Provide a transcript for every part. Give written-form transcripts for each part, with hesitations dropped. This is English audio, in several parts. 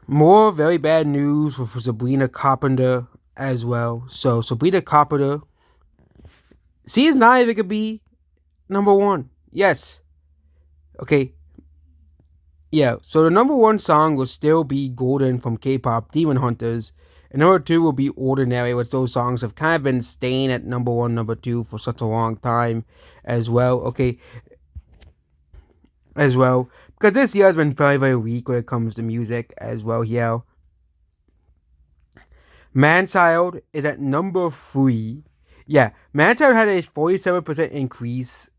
More very bad news for Sabrina Carpenter as well. So Sabrina Carpenter, she's not even gonna be number one. Yes. Okay. Yeah. So the number one song will still be Golden from K-pop Demon Hunters. And number two will be Ordinary, which those songs have kind of been staying at number one, number two for such a long time as well. Okay. As well. Because this year has been very, very weak when it comes to music as well. Yeah. Manchild is at number three. Yeah, Manchild had a 47% increase,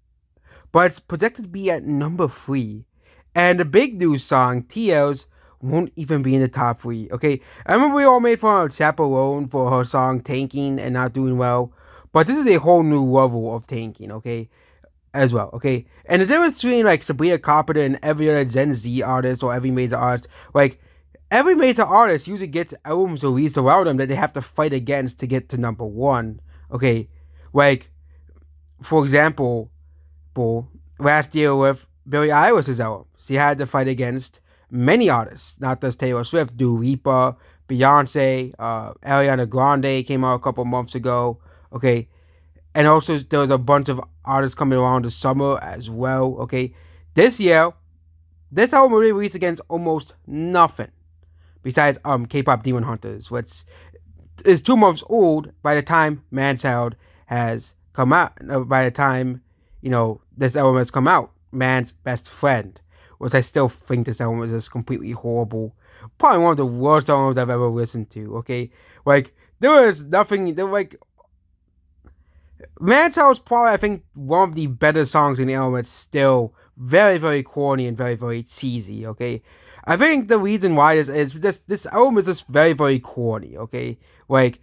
but it's projected to be at number three. And the big news song, TL's, won't even be in the top three. Okay, I remember we all made fun of Chaperone for her song tanking and not doing well, but this is a whole new level of tanking. Okay, as well. Okay, and the difference between like Sabrina Carpenter and every other Gen Z artist or every major artist, like every major artist usually gets albums released around them that they have to fight against to get to number one. Okay, like for example, last year with Billie Eilish's album, she had to fight against many artists, not just Taylor Swift, Dua Lipa, Beyonce, Ariana Grande came out a couple months ago. Okay, and also there was a bunch of artists coming around the summer as well. Okay, this year, this album really released against almost nothing besides K-pop Demon Hunters, which is 2 months old by the time Manchild has come out. By the time this album has come out, Man's Best Friend, which I still think this album is just completely horrible. Probably one of the worst albums I've ever listened to. Okay, like there was nothing. There like Manchild's probably I think one of the better songs in the album. It's still very very corny and very very cheesy. Okay, I think the reason why is this album is just very very corny. Okay, like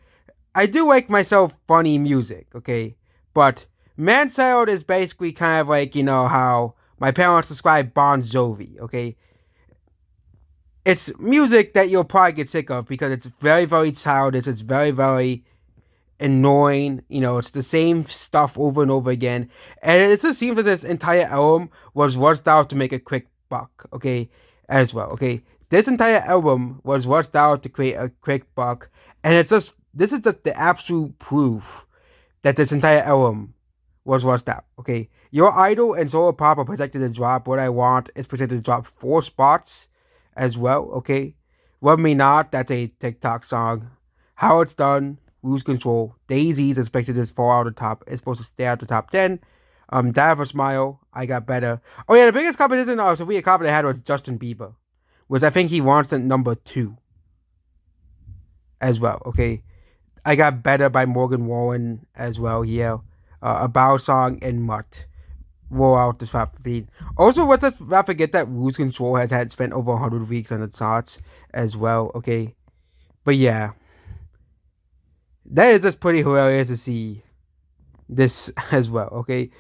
I do like myself funny music. Okay, but Manchild is basically kind of like how my parents describe Bon Jovi. Okay, it's music that you'll probably get sick of because it's very very childish. It's very very annoying. It's the same stuff over and over again. And it just seems that this entire album was rushed out to make a quick buck, okay, as well. Okay. This entire album was rushed out to create a quick buck. And this is just the absolute proof that this entire album was rushed out. Okay. Your Idol and Solar Pop are projected to drop. What I Want is projected to drop 4 spots as well. Okay. Love Me Not, that's a TikTok song. How It's Done, Lose Control. Daisies expected to fall out of the top. It's supposed to stay out the top 10. Die for Smile. I Got Better. Oh yeah, the biggest competition Sophia Carpenter had was Justin Bieber, which I think he wants at number 2 as well. Okay, I Got Better by Morgan Wallen as well. Yeah, a Bow Song and Mutt roll out the top 15. Also, let's not forget that Lose Control has had spent over 100 weeks on the charts as well. Okay, but yeah, that is just pretty hilarious to see this as well. Okay,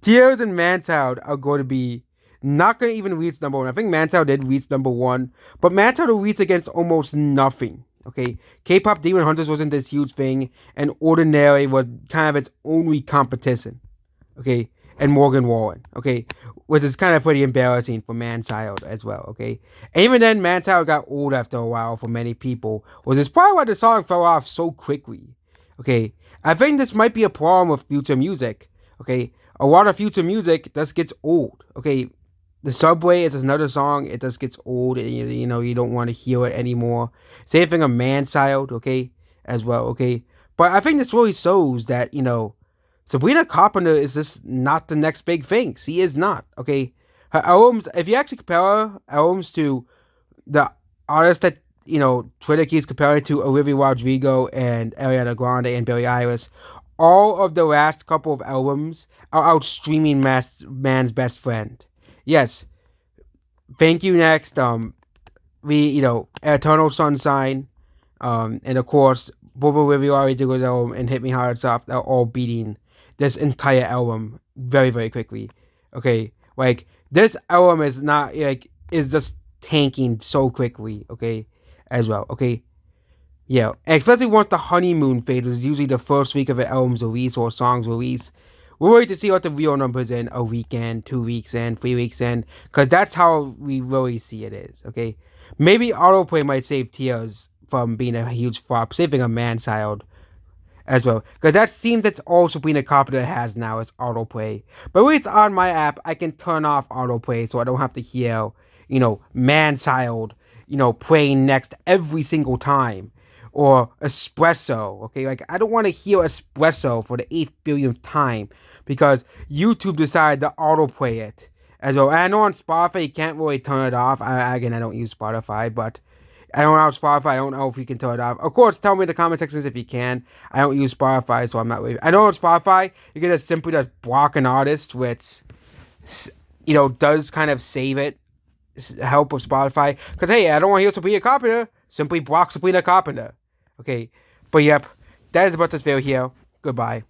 Tears and Manchild are going to be not going to even reach number one. I think Manchild did reach number one, but Manchild will reach against almost nothing. Okay, K-pop Demon Hunters wasn't this huge thing, and Ordinary was kind of its only competition. Okay, and Morgan Wallen. Okay, which is kind of pretty embarrassing for Manchild as well. Okay, and even then, Manchild got old after a while for many people, which is probably why the song fell off so quickly. Okay, I think this might be a problem with future music. Okay, a lot of future music just gets old. Okay, the Subway is another song. It just gets old, and you don't want to hear it anymore. Same thing of Manchild. Okay, as well. Okay, but I think this really shows that Sabrina Carpenter is just not the next big thing. She is not. Okay, her albums. If you actually compare her albums to the artists that Twitter keeps comparing to Olivia Rodrigo and Ariana Grande and Billie Eilish, all of the last couple of albums are outstreaming Man's Best Friend. Yes, Thank You Next. Eternal Sunshine. And of course, both Olivia Rodrigo's album and Hit Me Hard and Soft are all beating this entire album very very quickly. Okay, like this album is not like is just tanking so quickly. Okay, as well. Okay, yeah, and especially once the honeymoon phase is usually the first week of an album's release or song's release. We're waiting to see what the real numbers in a weekend, 2 weeks in, 3 weeks in, because that's how we really see it is. Okay, Maybe autoplay might save Tears from being a huge flop, saving a man child as well. Because that seems that's all Sabrina Carpenter has now is autoplay. But when it's on my app, I can turn off autoplay so I don't have to hear, man child, playing next every single time. Or espresso, okay? Like, I don't want to hear espresso for the 8 billionth time because YouTube decided to autoplay it as well. And I know on Spotify you can't really turn it off. Again, I don't use Spotify, but I don't know Spotify. I don't know if you can turn it off. Of course, tell me in the comment sections if you can. I don't use Spotify, so I'm not really. I know on Spotify you can just simply just block an artist, which does kind of save it. Help with Spotify because hey, I don't want to hear Sabrina Carpenter. Simply block Sabrina Carpenter. Okay, but yep, that is about this video here. Goodbye.